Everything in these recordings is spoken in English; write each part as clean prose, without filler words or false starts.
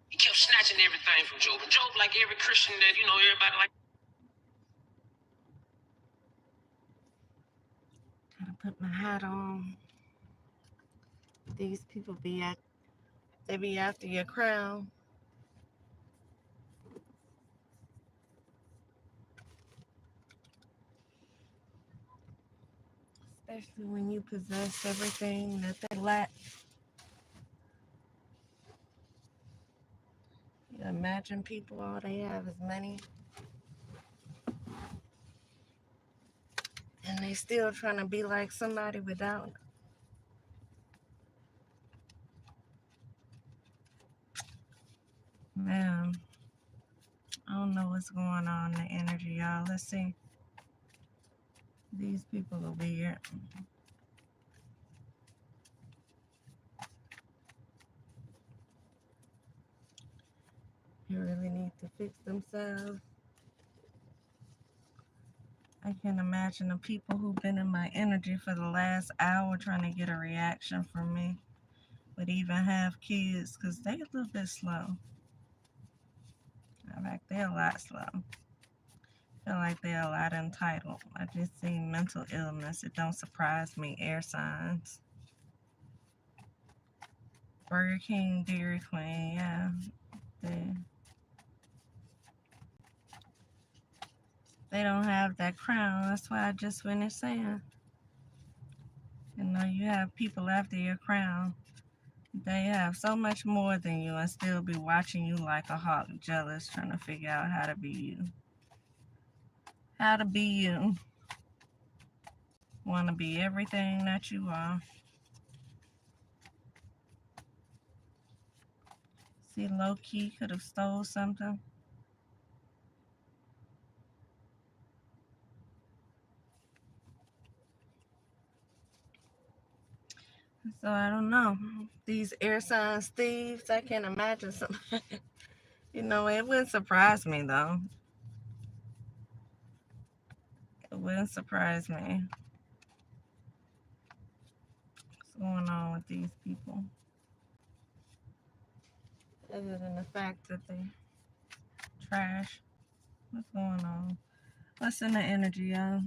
He kept snatching everything from Job. And Job, like every Christian that, everybody like. Gotta put my hat on. These people they be after your crown. Especially when you possess everything that they lack. You imagine people, all they have is money. And they still trying to be like somebody without. Man, I don't know what's going on in the energy, y'all. Let's see. These people are weird. They really need to fix themselves. I can imagine the people who've been in my energy for the last hour trying to get a reaction from me would even have kids, because they're a little bit slow. In fact, they're a lot slow. Feel like they're a lot entitled. I just see mental illness. It don't surprise me. Air signs. Burger King, Dairy Queen, yeah. They don't have that crown. That's why I just finished saying. You have people after your crown. They have so much more than you and still be watching you like a hawk, jealous, trying to figure out how to be you. How to be you. Want to be everything that you are. See, low-key could have stole something. So I don't know. These air signs thieves, I can't imagine something. It wouldn't surprise me though. It wouldn't surprise me. What's going on with these people? Other than the fact that they trash. What's going on? What's in the energy, y'all?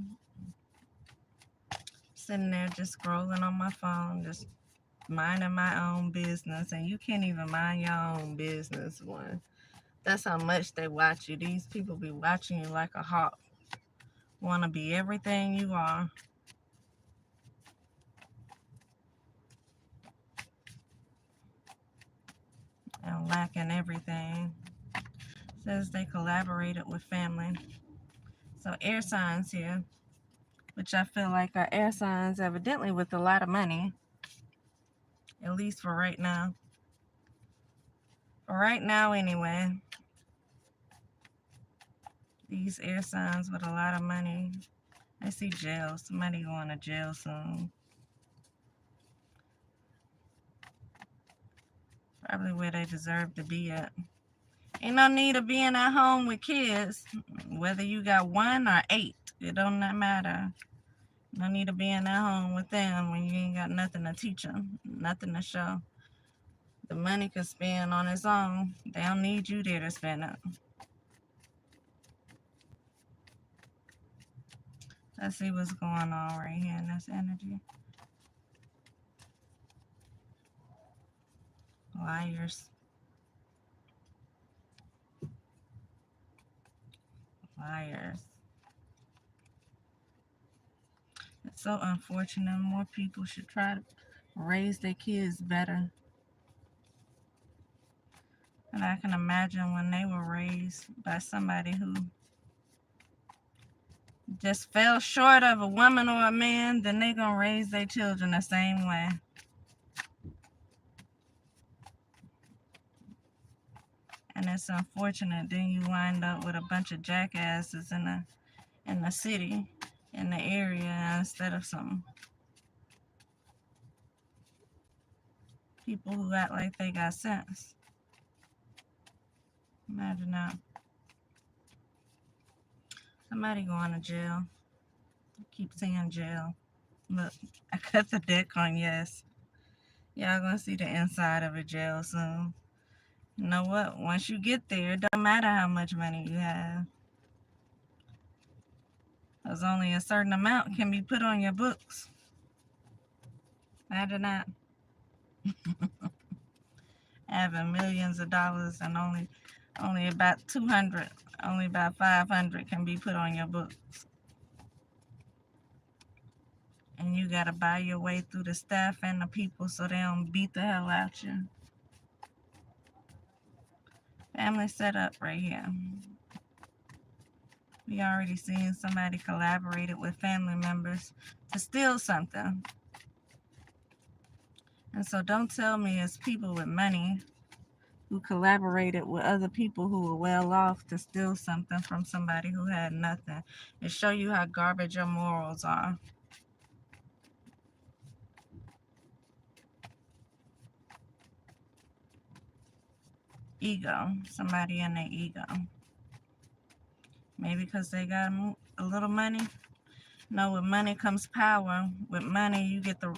Sitting there just scrolling on my phone, just minding my own business, and you can't even mind your own business. One, that's how much they watch you. These people be watching you like a hawk. Want to be everything you are. And lacking everything. Says they collaborated with family. So air signs here, which I feel like are air signs evidently with a lot of money. At least for right now. For right now anyway. These air signs with a lot of money. I see jail. Somebody going to jail soon. Probably where they deserve to be at. Ain't no need of being at home with kids. Whether you got 1 or 8. It don't matter. No need of being at home with them when you ain't got nothing to teach them. Nothing to show. The money could spend on its own. They don't need you there to spend it. Let's see what's going on right here in this energy. Liars. Liars. It's so unfortunate. More people should try to raise their kids better. And I can imagine when they were raised by somebody who just fell short of a woman or a man, then they gonna raise their children the same way. And it's unfortunate. Then you wind up with a bunch of jackasses in the city, in the area, instead of some people who act like they got sense. Imagine that. Somebody going to jail. Keep saying jail. Look, I cut the deck on yes. Y'all gonna see the inside of a jail soon. You know what? Once you get there, it don't matter how much money you have. There's only a certain amount can be put on your books. Imagine that. Having millions of dollars and only about 200, only about 500 can be put on your books. And you gotta buy your way through the staff and the people so they don't beat the hell out you. Family setup right here. We already seen somebody collaborated with family members to steal something. And so don't tell me it's people with money who collaborated with other people who were well off to steal something from somebody who had nothing. It show you how garbage your morals are. Ego. Somebody in their ego. Maybe because they got a little money. No, with money comes power. With money, you get to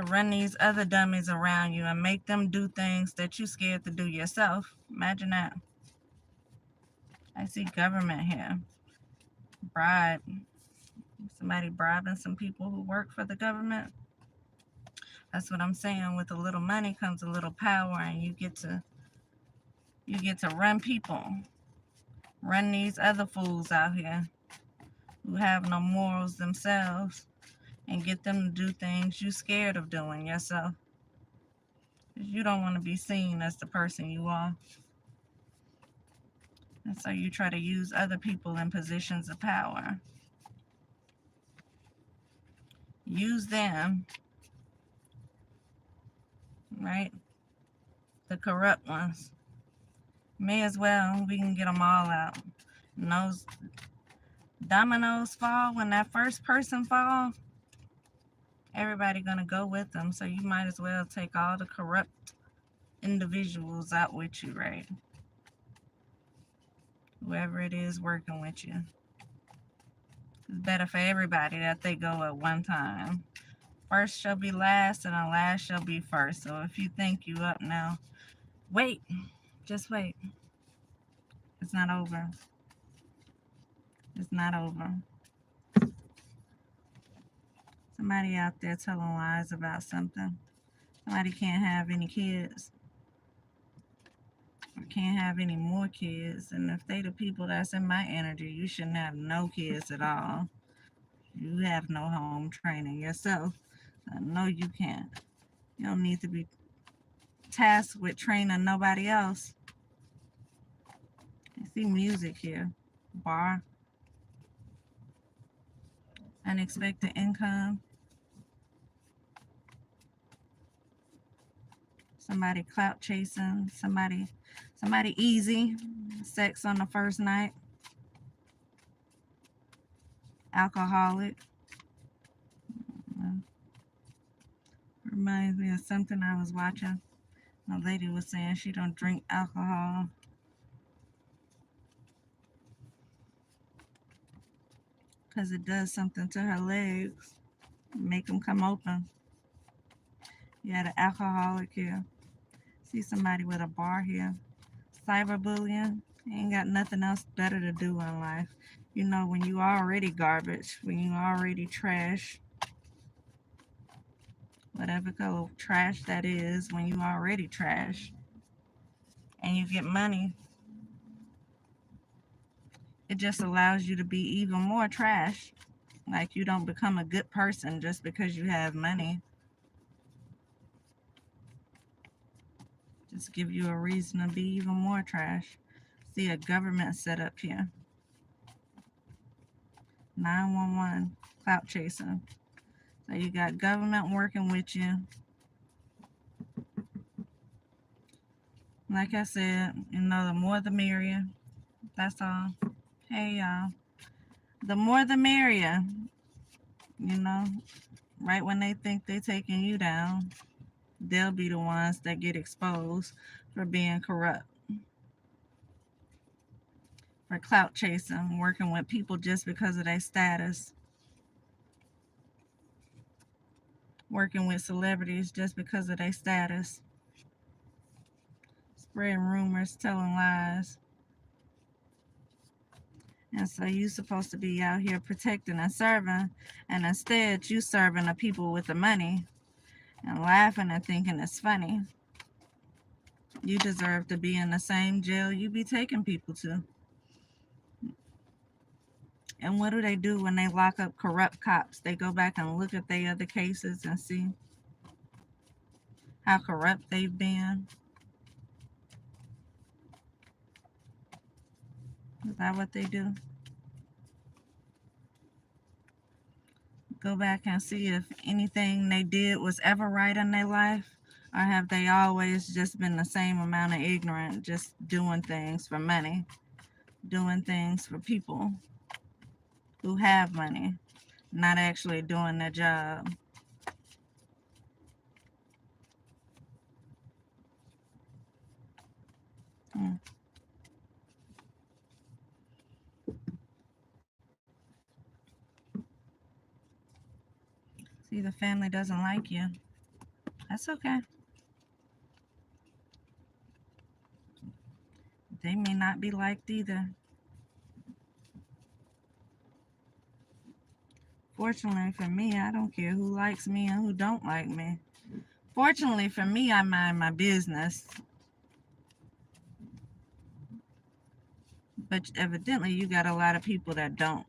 run these other dummies around you and make them do things that you're scared to do yourself. Imagine that. I see government here. Bribe. Somebody bribing some people who work for the government. That's what I'm saying. With a little money comes a little power, and you get to run people. Run these other fools out here who have no morals themselves and get them to do things you're scared of doing yourself. You don't want to be seen as the person you are. And so you try to use other people in positions of power. Use them, right? The corrupt ones. May as well, we can get them all out. And those dominoes fall, when that first person fall, everybody gonna go with them. So you might as well take all the corrupt individuals out with you, right? Whoever it is working with you. It's better for everybody that they go at one time. First shall be last, and the last shall be first. So if you think you up now, wait. Just wait. It's not over. It's not over. Somebody out there telling lies about something. Somebody can't have any kids. Or can't have any more kids. And if they the people that's in my energy, you shouldn't have no kids at all. You have no home training yourself. I know you can't. You don't need to be tasked with training nobody else. I see music here. Bar. Unexpected income. Somebody clout chasing. Somebody easy. Sex on the first night. Alcoholic. Reminds me of something I was watching. A lady was saying she don't drink alcohol because it does something to her legs, make them come open. You had an alcoholic here. See somebody with a bar here. Cyberbullying. Ain't got nothing else better to do in life. You know, when you already garbage, when you already trash, whatever color of trash that is, when you already trash, and you get money, it just allows you to be even more trash. Like, you don't become a good person just because you have money. Just give you a reason to be even more trash. See a government set up here. 911, clout chasing. So you got government working with you. Like I said, you know, the more the merrier. That's all. Hey, y'all. The more the merrier. You know, right when they think they're taking you down, they'll be the ones that get exposed for being corrupt. For clout chasing, working with people just because of their status. working with celebrities just because of their status, spreading rumors, telling lies. And so you supposed to be out here protecting and serving, and instead you serving the people with the money and laughing and thinking it's funny. You deserve to be in the same jail you be taking people to. And what do they do when they lock up corrupt cops? They go back and look at their other cases and see how corrupt they've been. Is that what they do? Go back and see if anything they did was ever right in their life, or have they always just been the same amount of ignorant, just doing things for money, doing things for people who have money, not actually doing their job. Hmm. See, the family doesn't like you. That's okay. They may not be liked either. Fortunately for me, I don't care who likes me and who don't like me. Fortunately for me, I mind my business. But evidently, you got a lot of people that don't.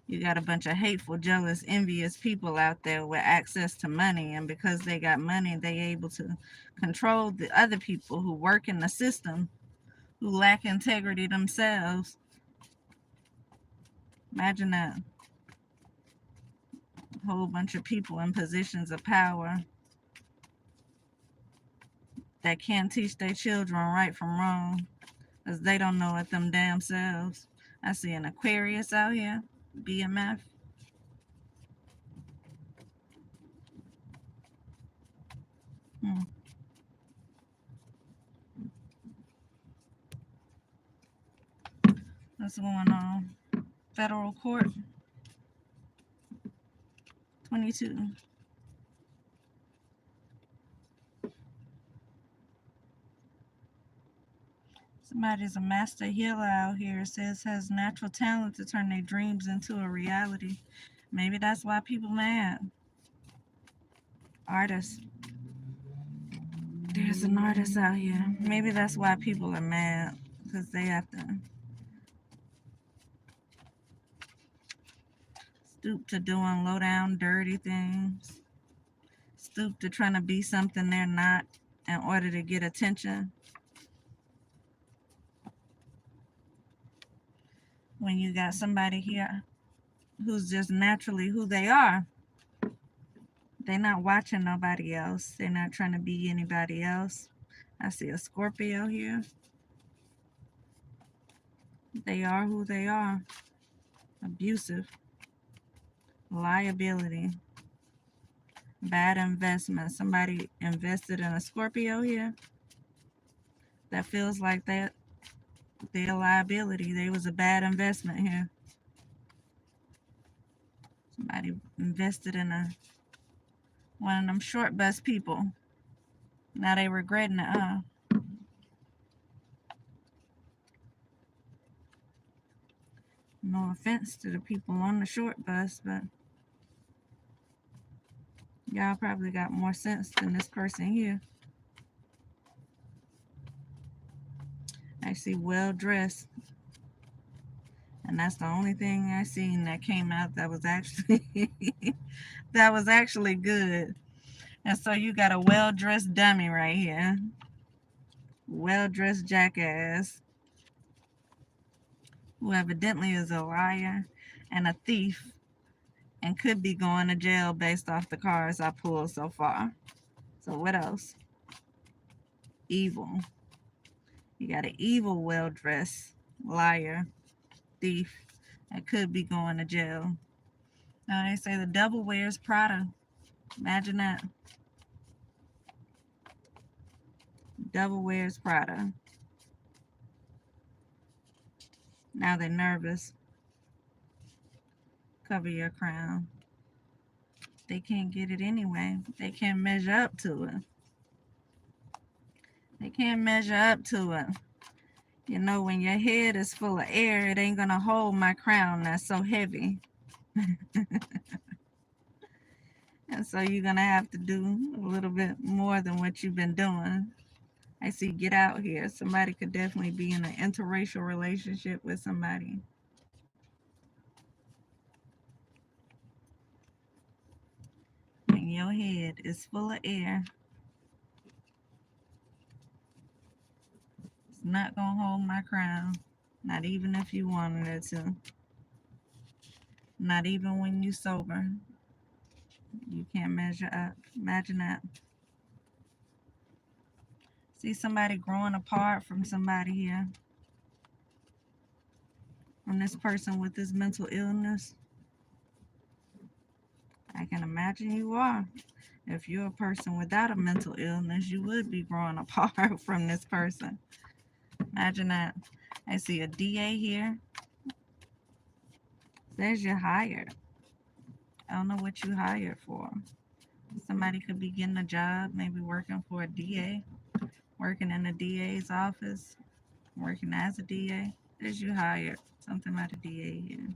You got a bunch of hateful, jealous, envious people out there with access to money, and because they got money, they able to control the other people who work in the system, who lack integrity themselves. Imagine that. A whole bunch of people in positions of power that can't teach their children right from wrong because they don't know it them damn selves. I see an Aquarius out here, BMF. Hmm. What's going on? Federal Court 22. Somebody's a master healer out here. It says has natural talent to turn their dreams into a reality. Maybe that's why people mad. Artists. There's an artist out here. Maybe that's why people are mad. Because they have to stoop to doing low down dirty things. Stoop to trying to be something they're not in order to get attention. When you got somebody here who's just naturally who they are, they're not watching nobody else. They're not trying to be anybody else. I see a Scorpio here. They are who they are. Abusive. Liability. Bad investment. Somebody invested in a Scorpio here that feels like that they're a liability. They was a bad investment here. Somebody invested in one of them short bus people. Now they regretting it. No offense to the people on the short bus, but y'all probably got more sense than this person here. I see well dressed. And that's the only thing I seen that came out that was actually that was actually good. And so you got a well dressed dummy right here. Well dressed jackass who evidently is a liar and a thief and could be going to jail based off the cards I pulled so far. So what else? Evil. You got an evil, well dressed liar, thief, that could be going to jail. Now they say the devil wears Prada. Imagine that. Devil wears Prada. Now they're nervous. Cover your crown. they can't get it anyway. They can't measure up to it. They can't measure up to it. You know, when your head is full of air, it ain't gonna hold my crown that's so heavy. And so you're gonna have to do a little bit more than what you've been doing. I see get out here. Somebody could definitely be in an interracial relationship with somebody. And your head is full of air. It's not gonna hold my crown. Not even if you wanted it to. Not even when you sober. You can't measure up. Imagine that. See somebody growing apart from somebody here. From this person with this mental illness. I can imagine you are. If you're a person without a mental illness, you would be growing apart from this person. Imagine that. I see a DA here. Says you're hired. I don't know what you hired for. Somebody could be getting a job, maybe working for a DA, working in a DA's office, working as a DA. Says you hired. Something about a DA here.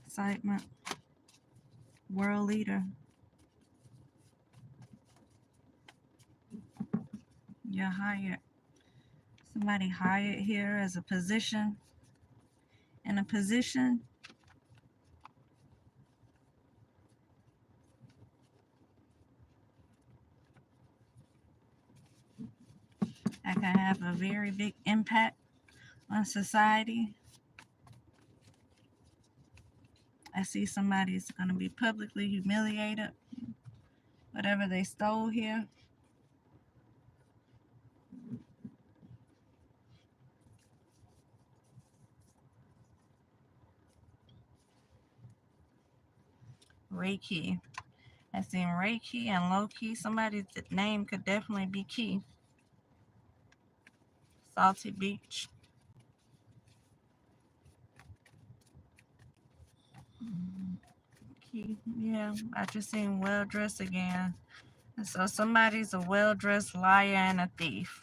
Excitement. World leader. You're hired. Somebody hired here as a position. In a position. That can have a very big impact on society. I see somebody's going to be publicly humiliated. Whatever they stole here. Reiki. I seen Reiki and low key. Somebody's name could definitely be Key. Salty Beach. Key. Yeah, I just seen well dressed again. And so somebody's a well dressed liar and a thief.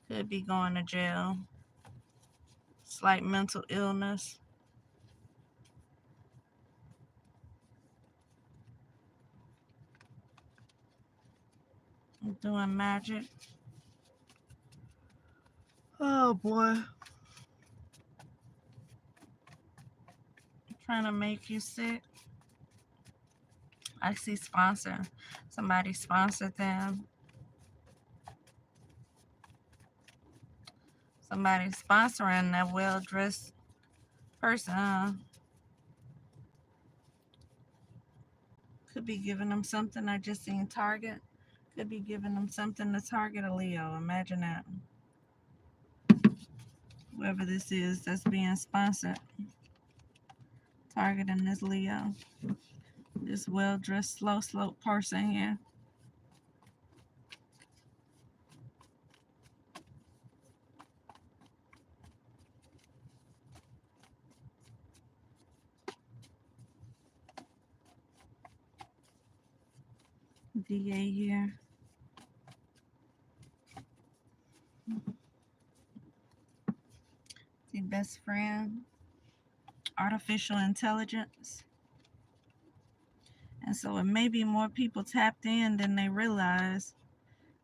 Could be going to jail. Slight mental illness. Doing magic. Oh boy. Trying to make you sick. I see sponsor. Somebody sponsored them. Somebody sponsoring that well-dressed person. Could be giving them something. I just seen Target. Could be giving them something to target a Leo. Imagine that. Whoever this is that's being sponsored. Targeting this Leo. This well-dressed, slow slope person here. DA here. The best friend. Artificial intelligence. And so it may be more people tapped in than they realize.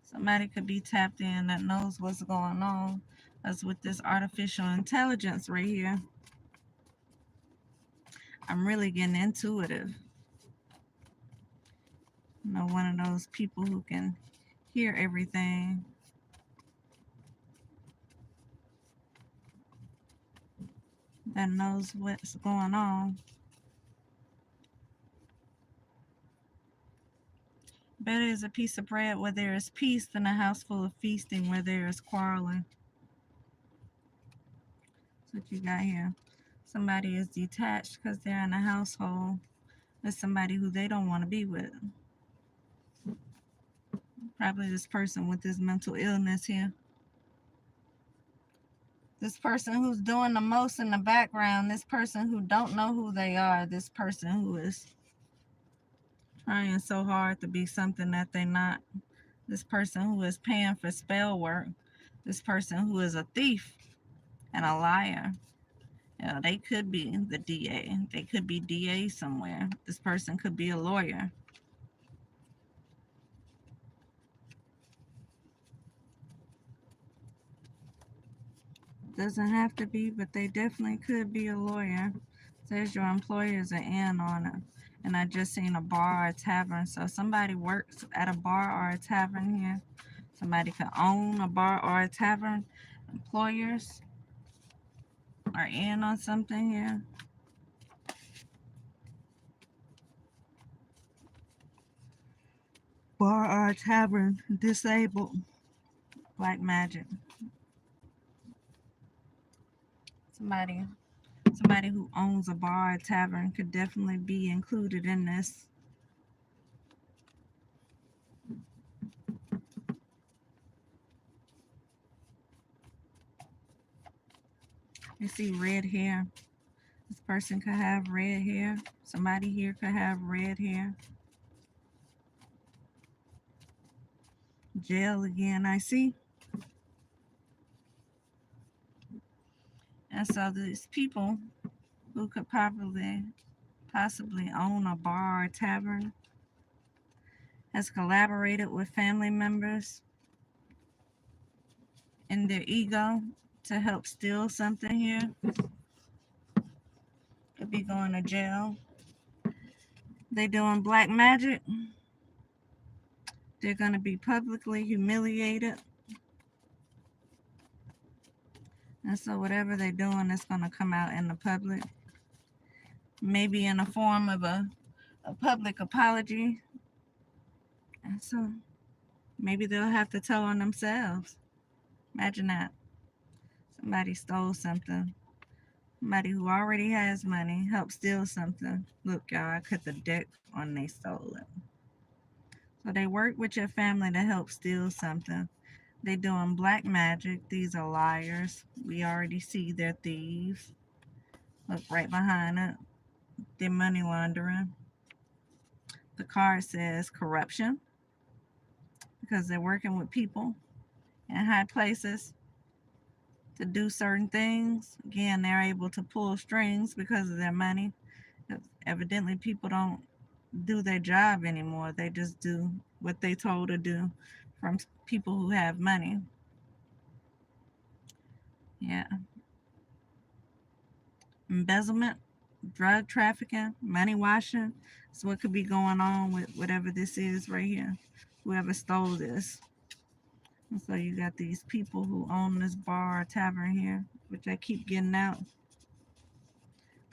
Somebody could be tapped in that knows what's going on. As with this artificial intelligence right here. I'm really getting intuitive. You know, one of those people who can hear everything. That knows what's going on. Better is a piece of bread where there is peace than a house full of feasting where there is quarreling. That's what you got here. Somebody is detached because they're in a household with somebody who they don't want to be with. Probably this person with this mental illness here. This person who's doing the most in the background. This person who don't know who they are. This person who is trying so hard to be something that they're not. This person who is paying for spell work. This person who is a thief and a liar. They could be the DA. They could be DA somewhere. This person could be a lawyer. Doesn't have to be, but they definitely could be a lawyer. Says your employers are in on it. And I just seen a bar or a tavern. So somebody works at a bar or a tavern here. Somebody could own a bar or a tavern. Employers are in on something here. Bar or a tavern, disabled. Black magic. Somebody who owns a bar or tavern could definitely be included in this. You see red hair. This person could have red hair. Somebody here could have red hair. Jail again, I see. And so these people who could possibly own a bar or tavern has collaborated with family members in their ego to help steal something here. Could be going to jail. They doing black magic. They're going to be publicly humiliated. And so whatever they're doing is going to come out in the public. Maybe in the form of a public apology. And so maybe they'll have to tell on themselves. Imagine that. Somebody stole something. Somebody who already has money helped steal something. Look, y'all, I cut the deck on they stole it. So they work with your family to help steal something. They doing black magic. These are liars. We already see they're thieves. Look right behind it. They're money laundering. The card says corruption because they're working with people in high places to do certain things. Again, they're able to pull strings because of their money. Evidently, people don't do their job anymore. They just do what they told to do from people who have money. Yeah. Embezzlement, drug trafficking, money washing. That's what could be going on with whatever this is right here. Whoever stole this. And so you got these people who own this bar or tavern here, which I keep getting out.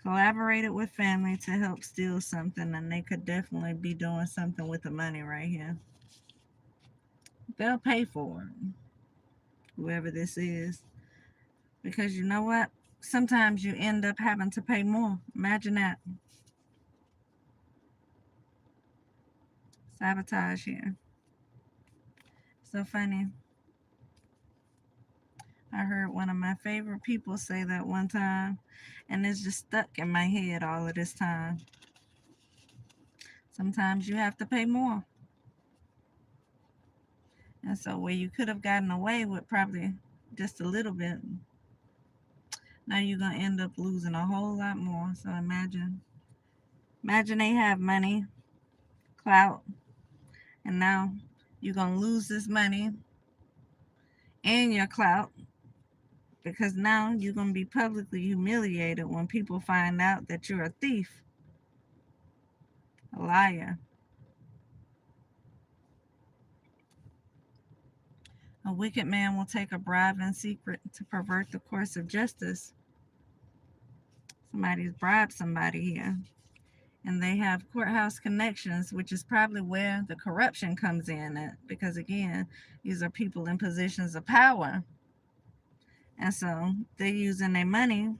Collaborated with family to help steal something, and they could definitely be doing something with the money right here. They'll pay for it, whoever this is. Because you know what? Sometimes you end up having to pay more. Imagine that. Sabotage here. So funny. I heard one of my favorite people say that one time, and it's just stuck in my head all of this time. Sometimes you have to pay more. And so where you could have gotten away with probably just a little bit, now you're going to end up losing a whole lot more. So imagine they have money, clout, and now you're going to lose this money and your clout because now you're going to be publicly humiliated when people find out that you're a thief, a liar. A wicked man will take a bribe in secret to pervert the course of justice. Somebody's bribed somebody here. And they have courthouse connections, which is probably where the corruption comes in at. Because again, these are people in positions of power. And so they're using their money,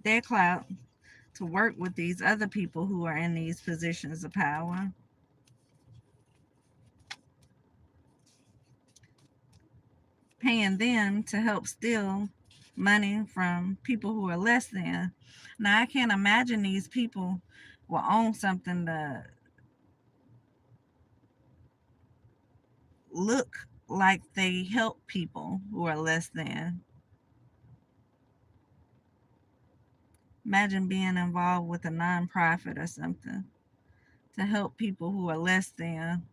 their clout, to work with these other people who are in these positions of power. paying them to help steal money from people who are less than. Now, I can't imagine these people will own something to look like they help people who are less than. Imagine being involved with a nonprofit or something to help people who are less than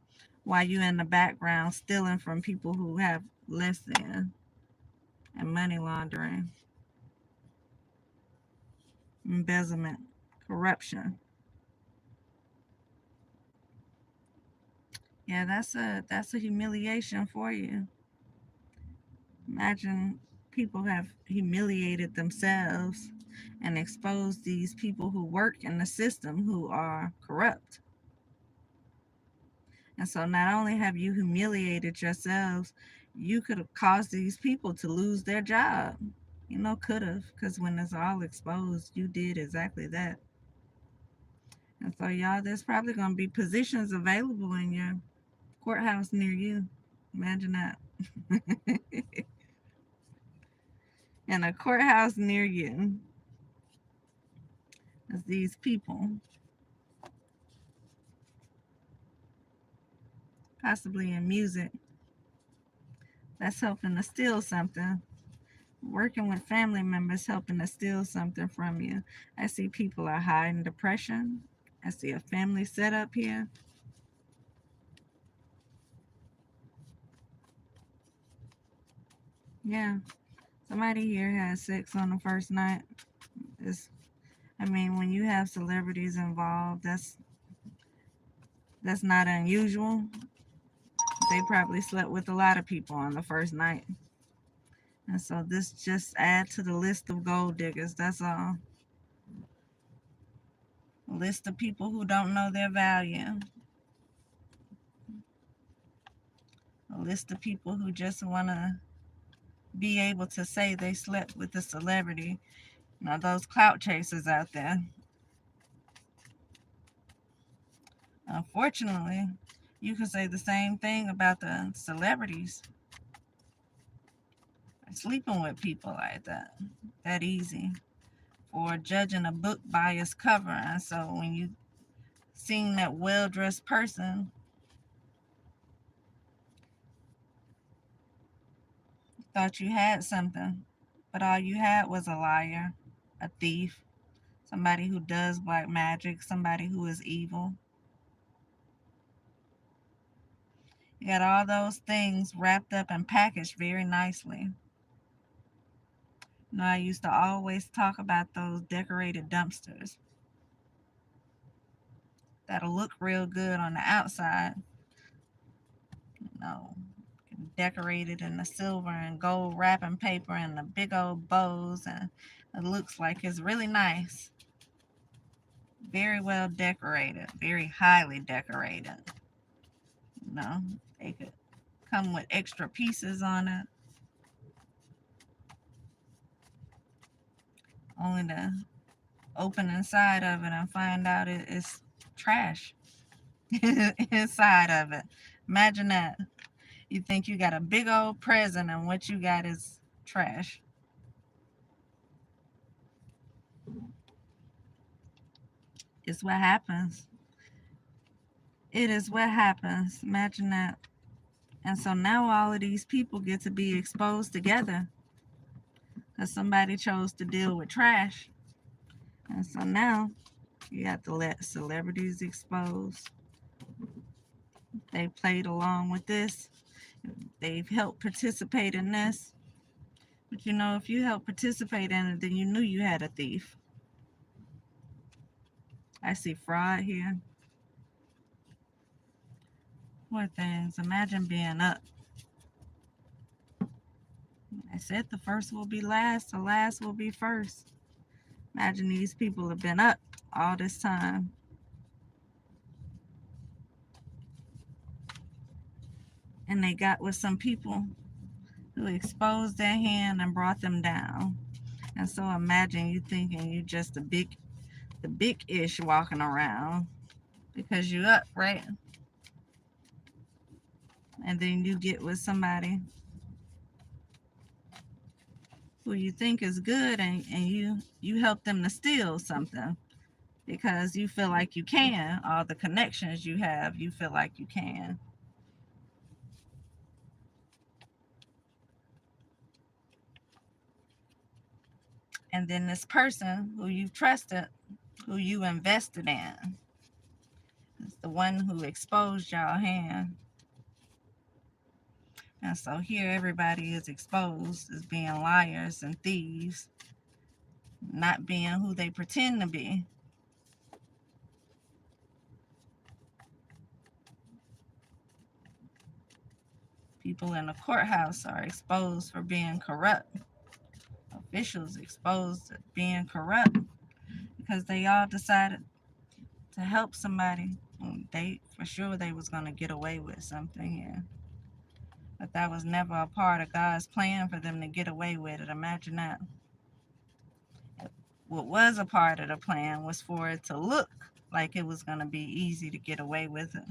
while you in the background stealing from people who have less than, and money laundering, embezzlement, corruption. Yeah, that's a humiliation for you. Imagine people have humiliated themselves and exposed these people who work in the system who are corrupt. And so not only have you humiliated yourselves, you could have caused these people to lose their job. Could have, because when it's all exposed, you did exactly that. And so, y'all, there's probably going to be positions available in your courthouse near you. Imagine that. In a courthouse near you, as these people, possibly in music, that's helping to steal something. Working with family members helping to steal something from you. I see people are hiding depression. I see a family set up here. Yeah, somebody here had sex on the first night. It's, I mean, when you have celebrities involved, that's not unusual. They probably slept with a lot of people on the first night. And so this just add to the list of gold diggers. That's all. A list of people who don't know their value. A list of people who just want to be able to say they slept with a celebrity. Those clout chasers out there. Unfortunately, you can say the same thing about the celebrities sleeping with people like that easy, or judging a book by its cover. And so when you seeing that well-dressed person, thought you had something, but all you had was a liar, a thief, somebody who does black magic, somebody who is evil. You got all those things wrapped up and packaged very nicely. I used to always talk about those decorated dumpsters that'll look real good on the outside, you know, decorated in the silver and gold wrapping paper and the big old bows, and it looks like it's really nice. Very well decorated, very highly decorated. They could come with extra pieces on it, only to open inside of it and find out it's trash inside of it. Imagine that. You think you got a big old present and what you got is trash. It's what happens. It is what happens. Imagine that. And so now all of these people get to be exposed together because somebody chose to deal with trash. And so now you have to let celebrities expose. They played along with this. They've helped participate in this. But if you helped participate in it, then you knew you had a thief. I see fraud here. Poor things. Imagine being up. I said the first will be last, the last will be first. Imagine these people have been up all this time. And they got with some people who exposed their hand and brought them down. And so imagine you thinking you just the big ish walking around because you up, right? And then you get with somebody who you think is good, and you help them to steal something because you feel like you can. All the connections you have, you feel like you can. And then this person who you trusted, who you invested in, is the one who exposed y'all hand. And so here everybody is exposed as being liars and thieves, not being who they pretend to be. People in the courthouse are exposed for being corrupt. Officials exposed as being corrupt because they all decided to help somebody. They for sure they was gonna get away with something here. But that was never a part of God's plan for them to get away with it. Imagine that. What was a part of the plan was for it to look like it was going to be easy to get away with it.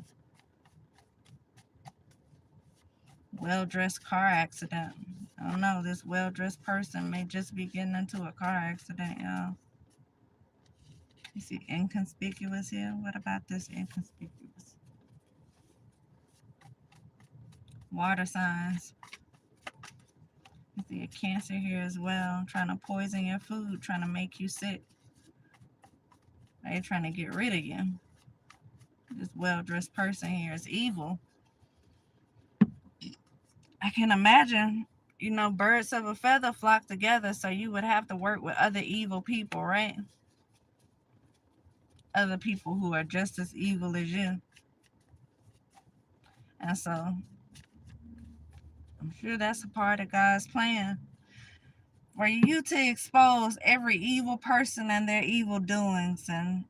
Well-dressed car accident. I don't know, this well-dressed person may just be getting into a car accident, y'all. You see inconspicuous here? What about this inconspicuous? Water signs. You see a cancer here as well, trying to poison your food, trying to make you sick. They're trying to get rid of you. This well-dressed person here is evil. I can imagine, you know, birds of a feather flock together, so you would have to work with other evil people, right? Other people who are just as evil as you. And so I'm sure that's a part of God's plan for you to expose every evil person and their evil doings and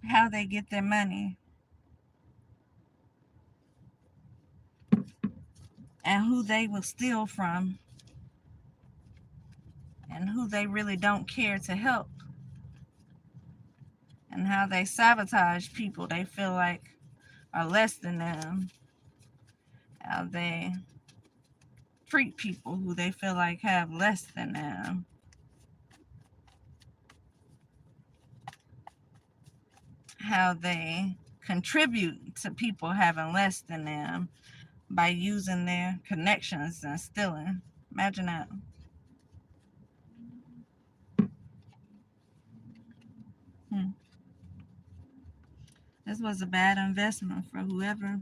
how they get their money and who they will steal from and who they really don't care to help, and how they sabotage people they feel like are less than them, how they treat people who they feel like have less than them, how they contribute to people having less than them by using their connections and stealing. Imagine that. This was a bad investment for whoever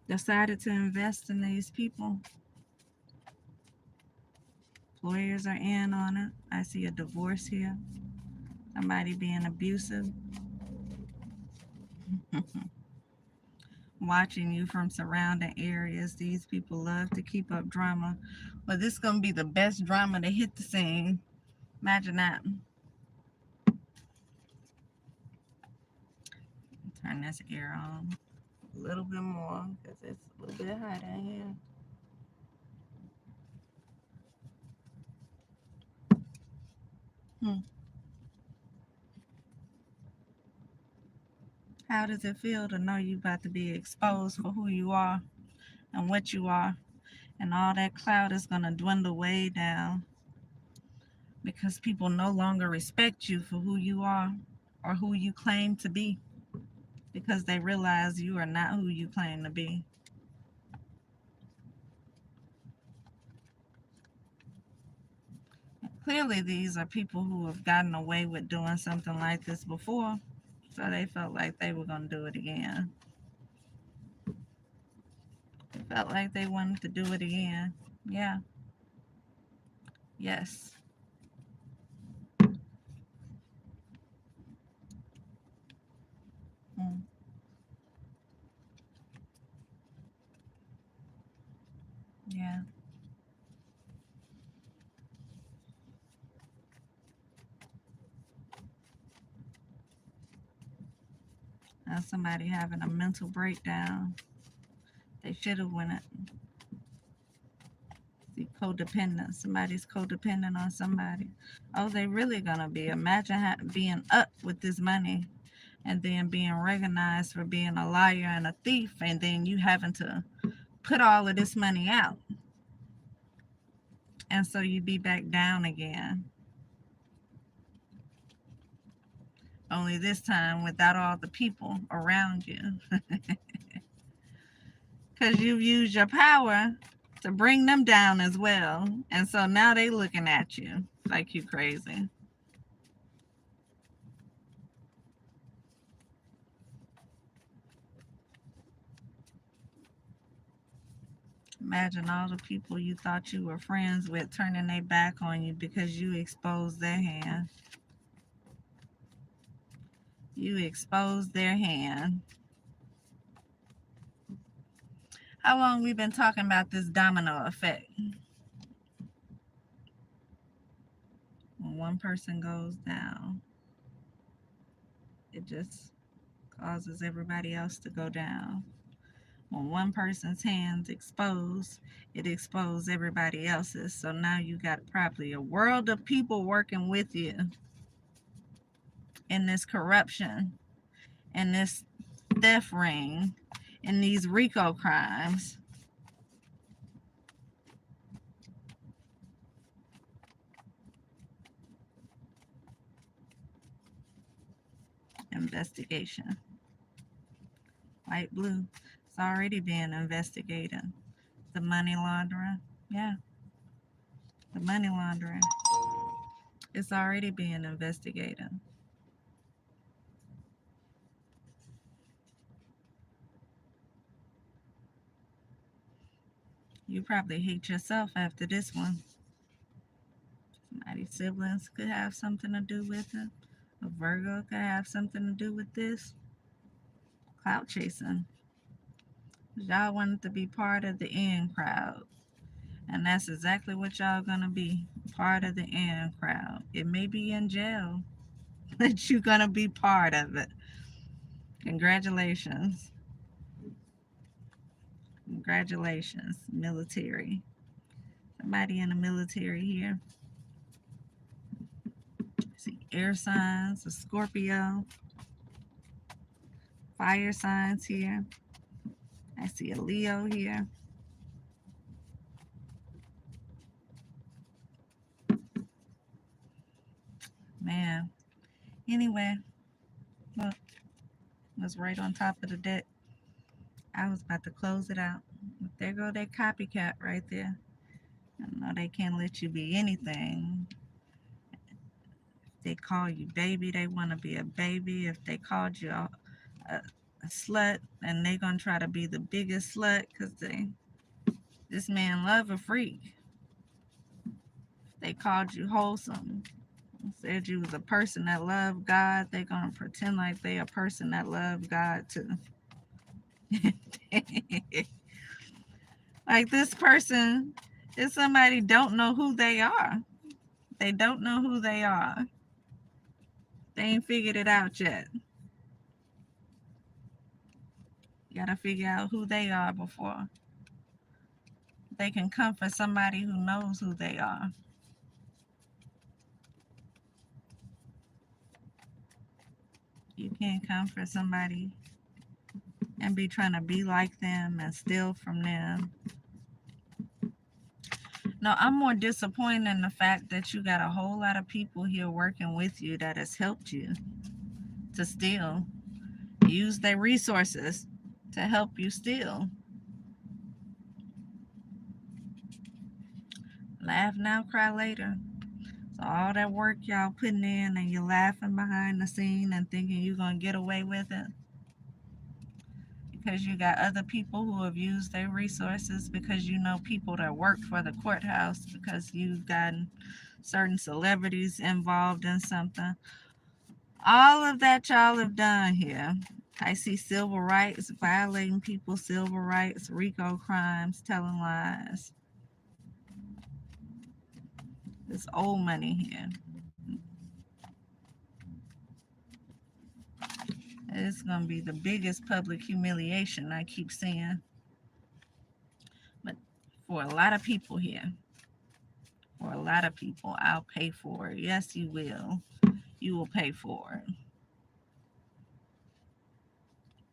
decided to invest in these people. Lawyers are in on it. I see a divorce here. Somebody being abusive. Watching you from surrounding areas. These people love to keep up drama. But this is going to be the best drama to hit the scene. Imagine that. Turn this air on a little bit more because it's a little bit hot in here. How does it feel to know you're about to be exposed for who you are and what you are? And all that cloud is going to dwindle way down because people no longer respect you for who you are or who you claim to be, because they realize you are not who you claim to be. Clearly, these are people who have gotten away with doing something like this before, so they felt like they were going to do it again. They felt like they wanted to do it again. Yeah. Yes. Yeah. Now somebody having a mental breakdown. They should have went it. See, codependent. Somebody's codependent on somebody. Oh, they really gonna be. Imagine being up with this money and then being recognized for being a liar and a thief, and then you having to put all of this money out. And so you be back down again. Only this time without all the people around you. Because you've used your power to bring them down as well. And so now they looking at you like you crazy. Imagine all the people you thought you were friends with turning their back on you because you exposed their hand. You exposed their hand. How long we been talking about this domino effect? When one person goes down, it just causes everybody else to go down. When one person's hands exposed, it exposed everybody else's. So now you got probably a world of people working with you in this corruption, in this theft ring, in these RICO crimes. Investigation. White, blue. It's already being investigated. The money laundering. Yeah. The money laundering. It's already being investigated. You probably hate yourself after this one. Somebody's siblings could have something to do with it. A Virgo could have something to do with this. Clout chasing. Y'all wanted to be part of the in crowd. And that's exactly what y'all gonna be. Part of the in crowd. It may be in jail, but you're gonna be part of it. Congratulations. Congratulations, military. Somebody in the military here. See air signs, a Scorpio. Fire signs here. I see a Leo here. Man. Anyway, look, was right on top of the deck. I was about to close it out. But there go that copycat right there. I know they can't let you be anything. If they call you baby, they want to be a baby. If they called you a slut, and they gonna try to be the biggest slut because this man love a freak. If they called you wholesome, said you was a person that loved God, they gonna pretend like they a person that loved God too. Like this person is somebody don't know who they are. They don't know who they are. They ain't figured it out yet. You gotta figure out who they are before they can comfort somebody who knows who they are. You can't comfort somebody and be trying to be like them and steal from them. No, I'm more disappointed in the fact that you got a whole lot of people here working with you that has helped you to steal. Use their resources to help you steal. Laugh now, cry later. So all that work y'all putting in and you're laughing behind the scene and thinking you're going to get away with it because you got other people who have used their resources, because you know people that work for the courthouse, because you've gotten certain celebrities involved in something. All of that y'all have done here. I see civil rights, violating people's civil rights, RICO crimes, telling lies. This old money here. It's going to be the biggest public humiliation I keep seeing. But for a lot of people here, for a lot of people, I'll pay for it. Yes, you will. You will pay for it.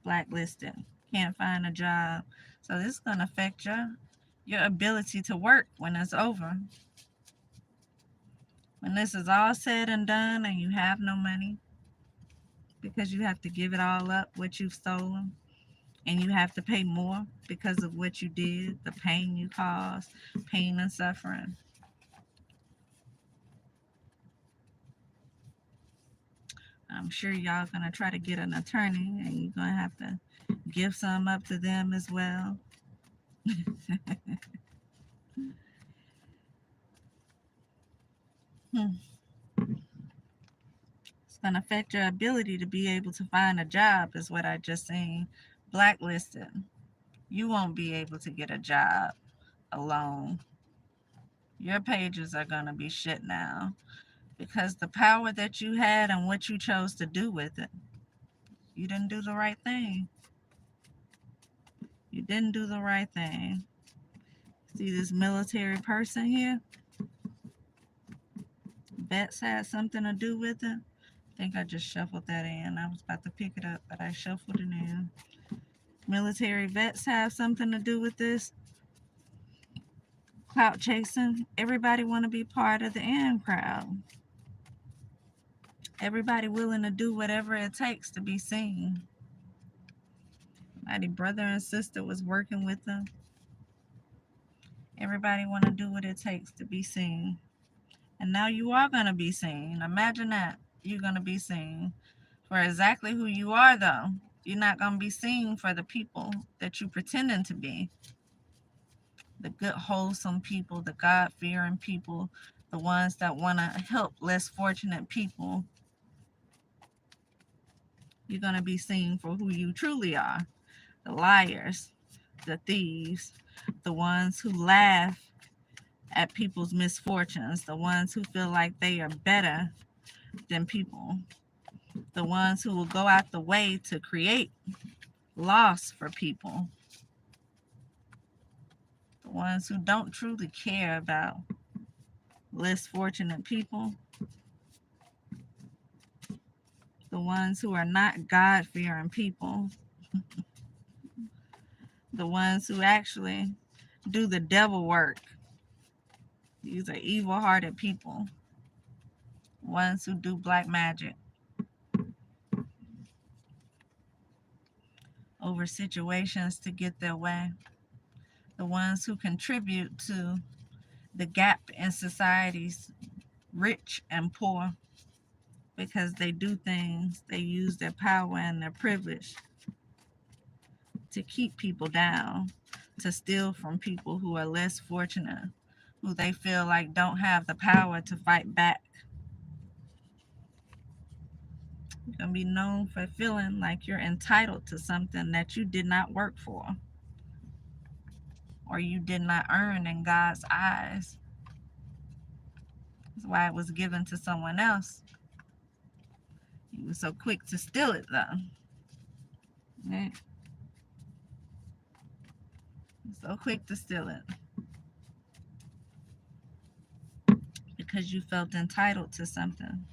Blacklisted. Can't find a job. So this is gonna affect your ability to work when it's over. When this is all said and done and you have no money because you have to give it all up, what you've stolen, and you have to pay more because of what you did, the pain you caused, pain and suffering. I'm sure y'all gonna try to get an attorney and you're gonna have to give some up to them as well. It's gonna affect your ability to be able to find a job, is what I just seen. Blacklisted. You won't be able to get a job alone. Your pages are gonna be shit now because the power that you had and what you chose to do with it, you didn't do the right thing. You didn't do the right thing. See this military person here? Vets had something to do with it. I think I just shuffled that in. I was about to pick it up, but I shuffled it in. Military vets have something to do with this. Clout chasing. Everybody want to be part of the in crowd. Everybody willing to do whatever it takes to be seen. My brother and sister was working with them. Everybody want to do what it takes to be seen. And now you are going to be seen. Imagine that. You're going to be seen for exactly who you are, though. You're not going to be seen for the people that you're pretending to be. The good, wholesome people, the God-fearing people, the ones that want to help less fortunate people. You're going to be seen for who you truly are. The liars, the thieves, the ones who laugh at people's misfortunes, the ones who feel like they are better than people, the ones who will go out the way to create loss for people, the ones who don't truly care about less fortunate people, the ones who are not God-fearing people, the ones who actually do the devil work. These are evil-hearted people, ones who do black magic over situations to get their way, the ones who contribute to the gap in society's rich and poor because they do things, they use their power and their privilege to keep people down, to steal from people who are less fortunate, who they feel like don't have the power to fight back. You're going to be known for feeling like you're entitled to something that you did not work for or you did not earn in God's eyes. That's why it was given to someone else. You were so quick to steal it, though. Right? So quick to steal it because you felt entitled to something.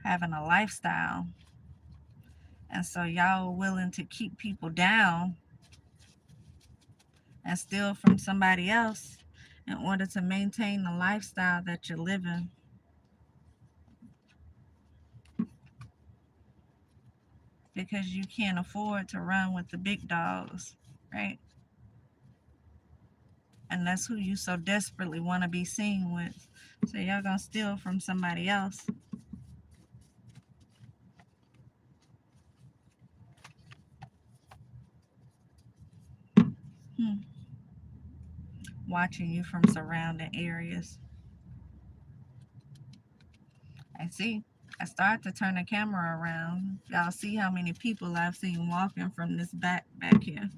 Having a lifestyle. And so y'all are willing to keep people down and steal from somebody else in order to maintain the lifestyle that you're living. Because you can't afford to run with the big dogs, right? And that's who you so desperately want to be seen with. So y'all gonna steal from somebody else. Watching you from surrounding areas. I see. I start to turn the camera around. Y'all see how many people I've seen walking from this back here.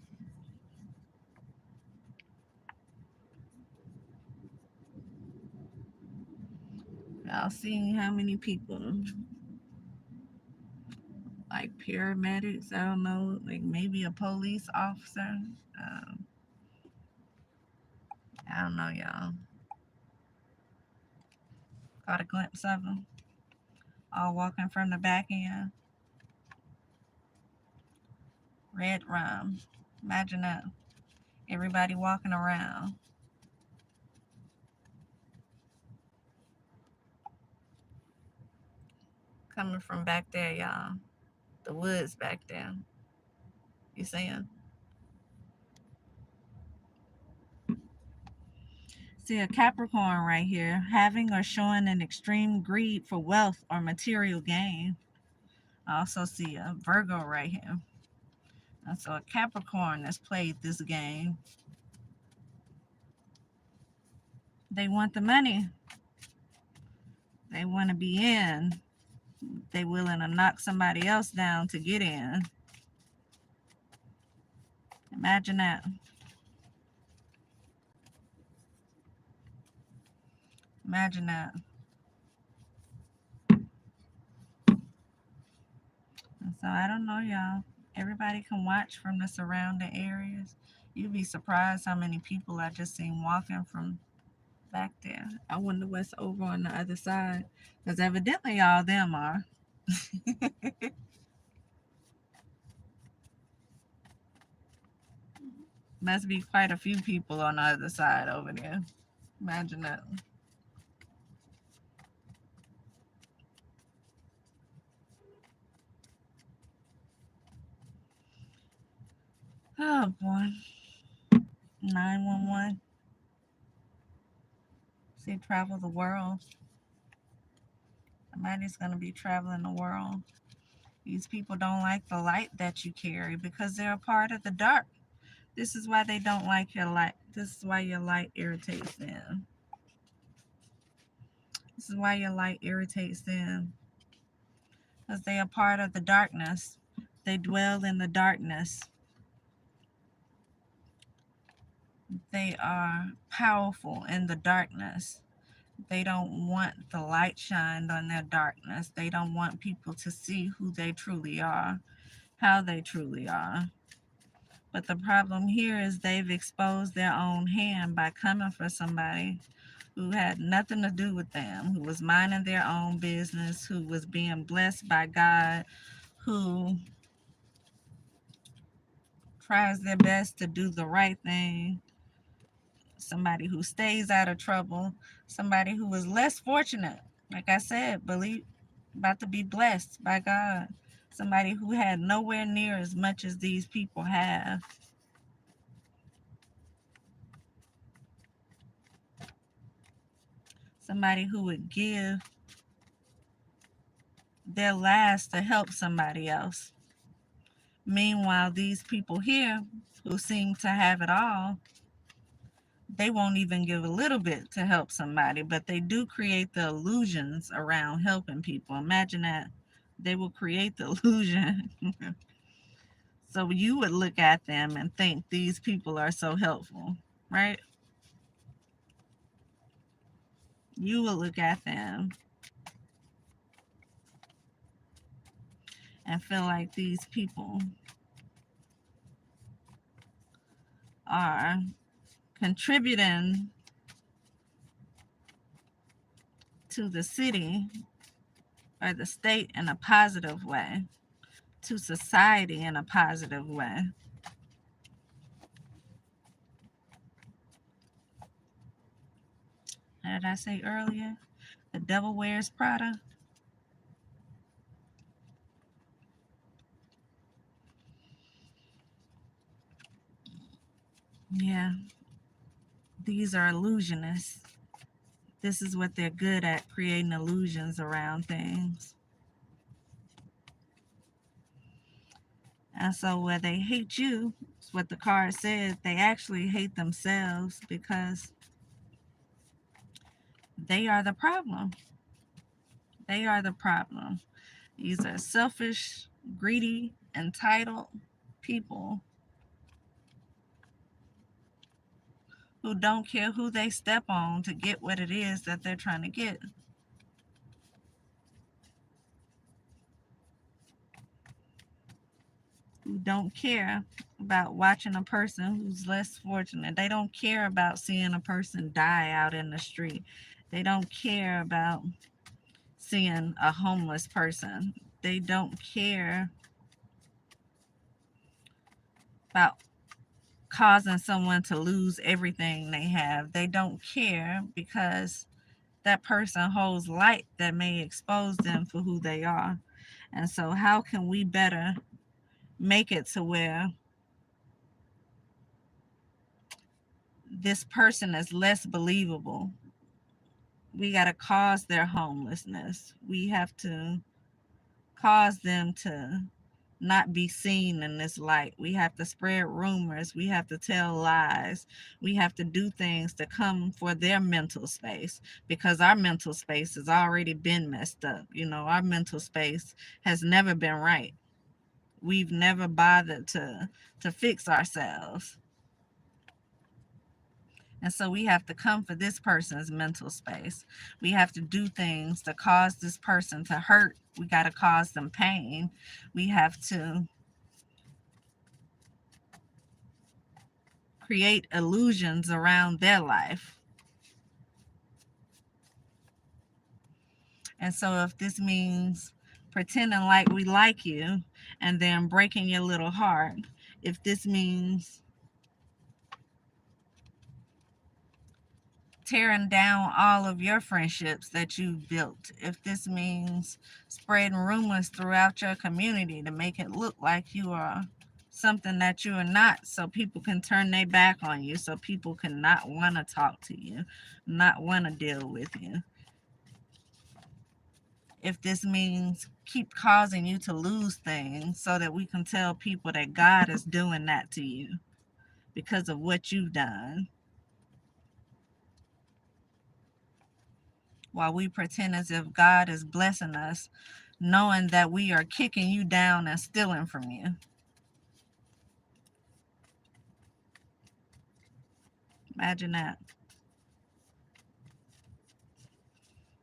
Y'all seeing how many people, like paramedics, I don't know, like maybe a police officer. I don't know, y'all. Caught a glimpse of them all walking from the back end. Red rum. Imagine that. Everybody walking around. Coming from back there, y'all. The woods back there. You see them? See a Capricorn right here, having or showing an extreme greed for wealth or material gain. I also see a Virgo right here. And so a Capricorn that's played this game. They want the money. They want to be in. They willing to knock somebody else down to get in. Imagine that. Imagine that. And so I don't know, y'all. Everybody can watch from the surrounding areas. You'd be surprised how many people I just seen walking from back there. I wonder what's over on the other side. Because evidently all them are. Must be quite a few people on the other side over there. Imagine that. Oh boy. 911. See, travel the world. Somebody's going to be traveling the world. These people don't like the light that you carry because they're a part of the dark. This is why they don't like your light. This is why your light irritates them. This is why your light irritates them. Because they are part of the darkness. They dwell in the darkness. They are powerful in the darkness. They don't want the light shined on their darkness. They don't want people to see who they truly are, how they truly are. But the problem here is they've exposed their own hand by coming for somebody who had nothing to do with them, who was minding their own business, who was being blessed by God, who tries their best to do the right thing, somebody who stays out of trouble, somebody who was less fortunate, like I said, believe about to be blessed by God, somebody who had nowhere near as much as these people have. Somebody who would give their last to help somebody else. Meanwhile, these people here who seem to have it all, they won't even give a little bit to help somebody, but they do create the illusions around helping people. Imagine that. They will create the illusion. So you would look at them and think these people are so helpful, right? You will look at them and feel like these people are contributing to the city or the state in a positive way, to society in a positive way. How did I say earlier? The devil wears Prada. Yeah, these are illusionists. This is what they're good at, creating illusions around things. And so where they hate you, it's what the card says, they actually hate themselves because they are the problem. They are the problem. These are selfish, greedy, entitled people who don't care who they step on to get what it is that they're trying to get. Who don't care about watching a person who's less fortunate. They don't care about seeing a person die out in the street. They don't care about seeing a homeless person. They don't care about causing someone to lose everything they have. They don't care because that person holds light that may expose them for who they are. And so, how can we better make it to where this person is less believable? We got to cause their homelessness. We have to cause them to not be seen in this light. We have to spread rumors. We have to tell lies. We have to do things to come for their mental space, because our mental space has already been messed up. You know, our mental space has never been right. We've never bothered to fix ourselves. And so we have to come for this person's mental space. We have to do things to cause this person to hurt. We got to cause them pain. We have to create illusions around their life. And so if this means pretending like we like you and then breaking your little heart, if this means tearing down all of your friendships that you've built, if this means spreading rumors throughout your community to make it look like you are something that you are not, so people can turn their back on you, so people can not want to talk to you, not want to deal with you. If this means keep causing you to lose things so that we can tell people that God is doing that to you because of what you've done, while we pretend as if God is blessing us, knowing that we are kicking you down and stealing from you. Imagine that.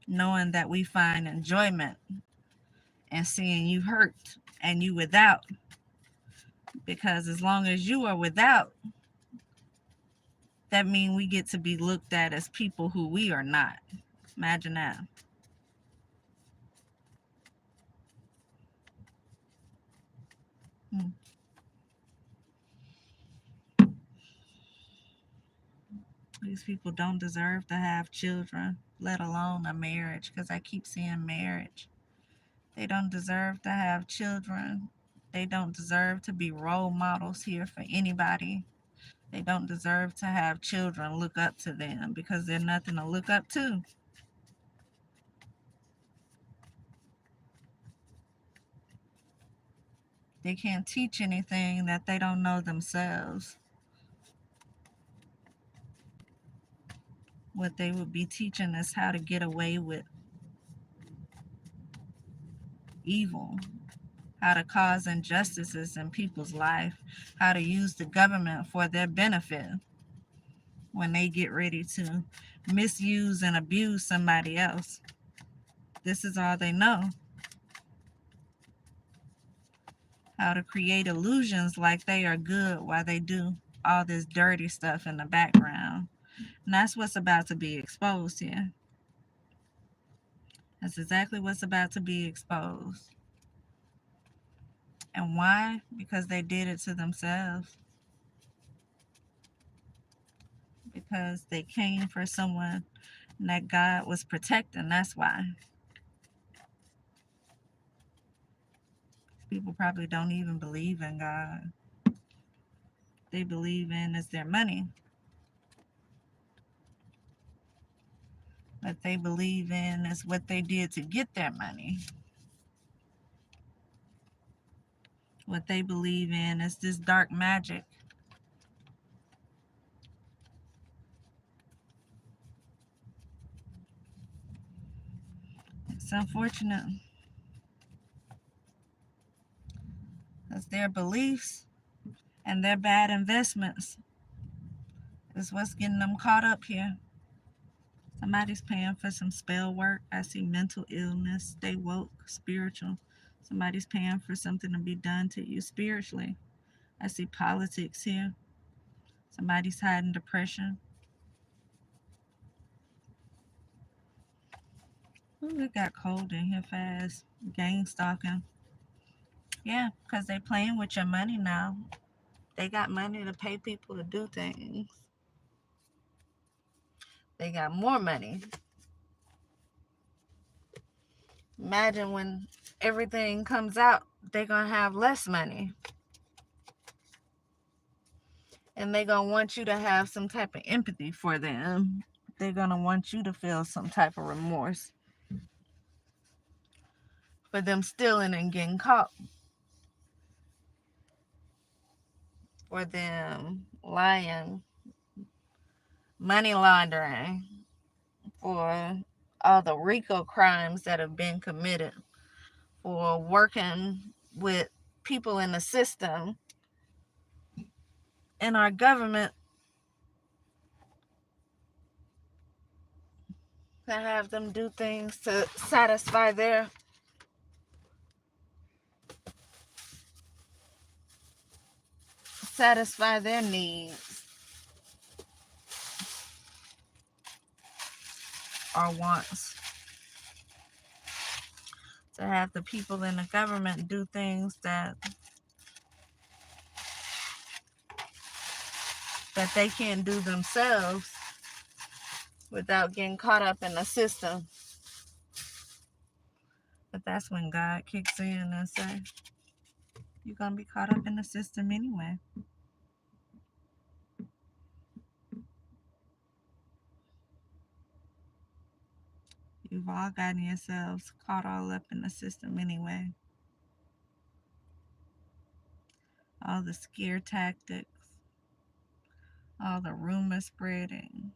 Knowing that we find enjoyment in seeing you hurt and you without. Because as long as you are without, that means we get to be looked at as people who we are not. Imagine that. These people don't deserve to have children, let alone a marriage, because I keep seeing marriage. They don't deserve to have children. They don't deserve to be role models here for anybody. They don't deserve to have children look up to them because they're nothing to look up to. They can't teach anything that they don't know themselves. What they would be teaching is how to get away with evil, how to cause injustices in people's life, how to use the government for their benefit when they get ready to misuse and abuse somebody else. This is all they know. How to create illusions like they are good while they do all this dirty stuff in the background. And that's what's about to be exposed here. That's exactly what's about to be exposed. And why? Because they did it to themselves. Because they came for someone that God was protecting. That's why. People probably don't even believe in God. They believe in is their money. What they believe in is what they did to get their money. What they believe in is this dark magic. It's unfortunate. Because their beliefs and their bad investments is what's getting them caught up here. Somebody's paying for some spell work. I see mental illness, stay woke, spiritual. Somebody's paying for something to be done to you spiritually. I see politics here. Somebody's hiding depression. Ooh, it got cold in here fast. Gang stalking. Yeah, because they playing with your money now. They got money to pay people to do things. They got more money. Imagine when everything comes out, they're going to have less money. And they're going to want you to have some type of empathy for them. They're going to want you to feel some type of remorse for them stealing and getting caught. For them lying, money laundering, for all the RICO crimes that have been committed, for working with people in the system in our government to have them do things to satisfy their needs or wants. To have the people in the government do things that they can't do themselves without getting caught up in the system. But that's when God kicks in and says, you're going to be caught up in the system anyway. You've all gotten yourselves caught all up in the system anyway. All the scare tactics, all the rumor spreading.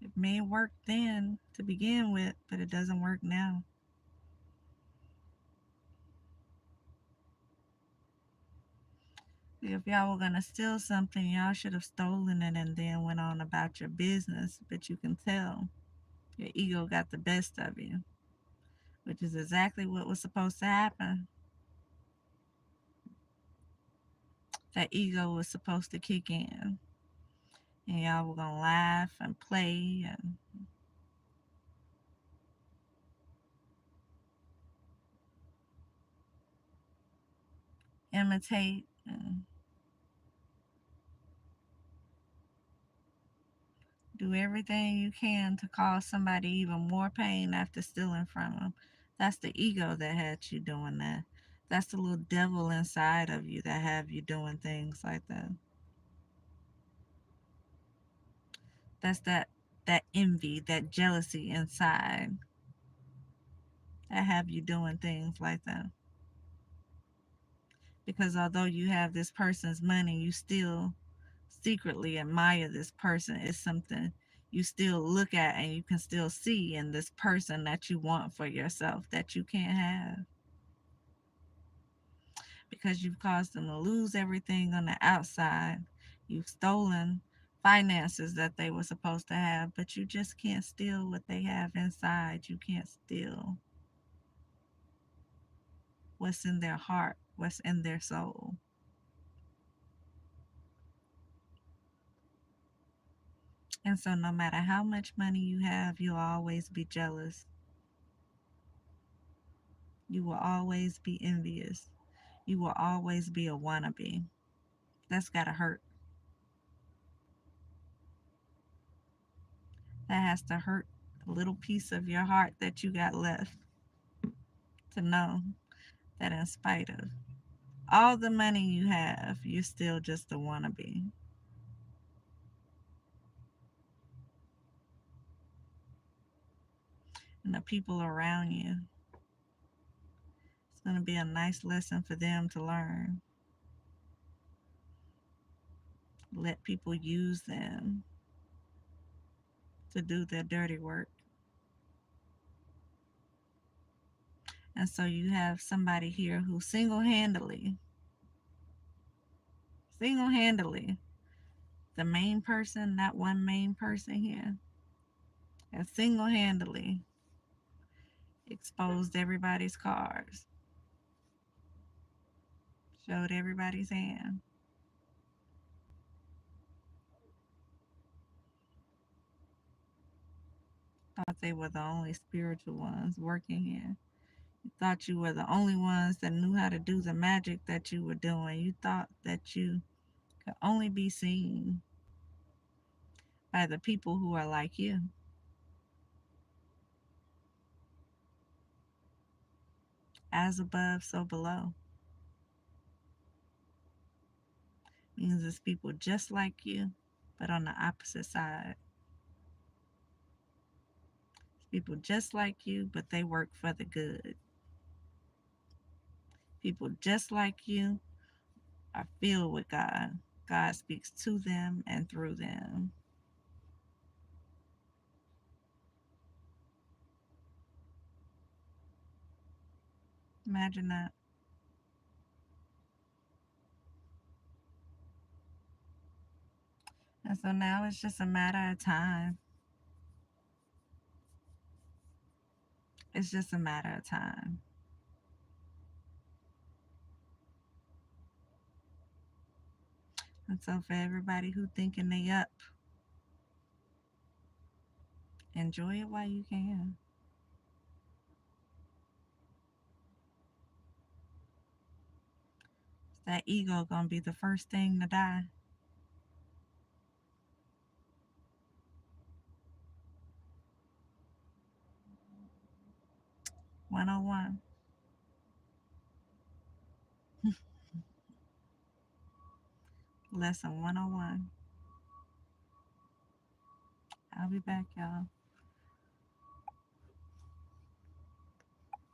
It may work then to begin with, but it doesn't work now. If y'all were going to steal something, y'all should have stolen it and then went on about your business. But you can tell your ego got the best of you, which is exactly what was supposed to happen. That ego was supposed to kick in. And y'all were going to laugh and play and imitate and do everything you can to cause somebody even more pain after stealing from them. That's the ego that had you doing that. That's the little devil inside of you that have you doing things like that. That's that envy, that jealousy inside that have you doing things like that. Because although you have this person's money, you still secretly admire this person. It's something you still look at and you can still see in this person that you want for yourself that you can't have. Because you've caused them to lose everything on the outside. You've stolen finances that they were supposed to have, but you just can't steal what they have inside. You can't steal what's in their heart, what's in their soul. And so no matter how much money you have, you'll always be jealous. You will always be envious. You will always be a wannabe. That's gotta hurt. That has to hurt a little piece of your heart that you got left, to know that in spite of all the money you have, you're still just a wannabe. And the people around you, it's going to be a nice lesson for them to learn. Let people use them to do their dirty work. And so you have somebody here who single-handedly, the main person, not one main person here, has single-handedly exposed everybody's cards, showed everybody's hand. Thought they were the only spiritual ones working here. You thought you were the only ones that knew how to do the magic that you were doing. You thought that you could only be seen by the people who are like you. As above, so below. Means it's people just like you, but on the opposite side. It's people just like you, but they work for the good. People just like you are filled with God. God speaks to them and through them. Imagine that. And so now it's just a matter of time. It's just a matter of time. And so for everybody who thinking they up, enjoy it while you can. That ego gonna be the first thing to die. 101. Lesson 101. I'll be back, y'all.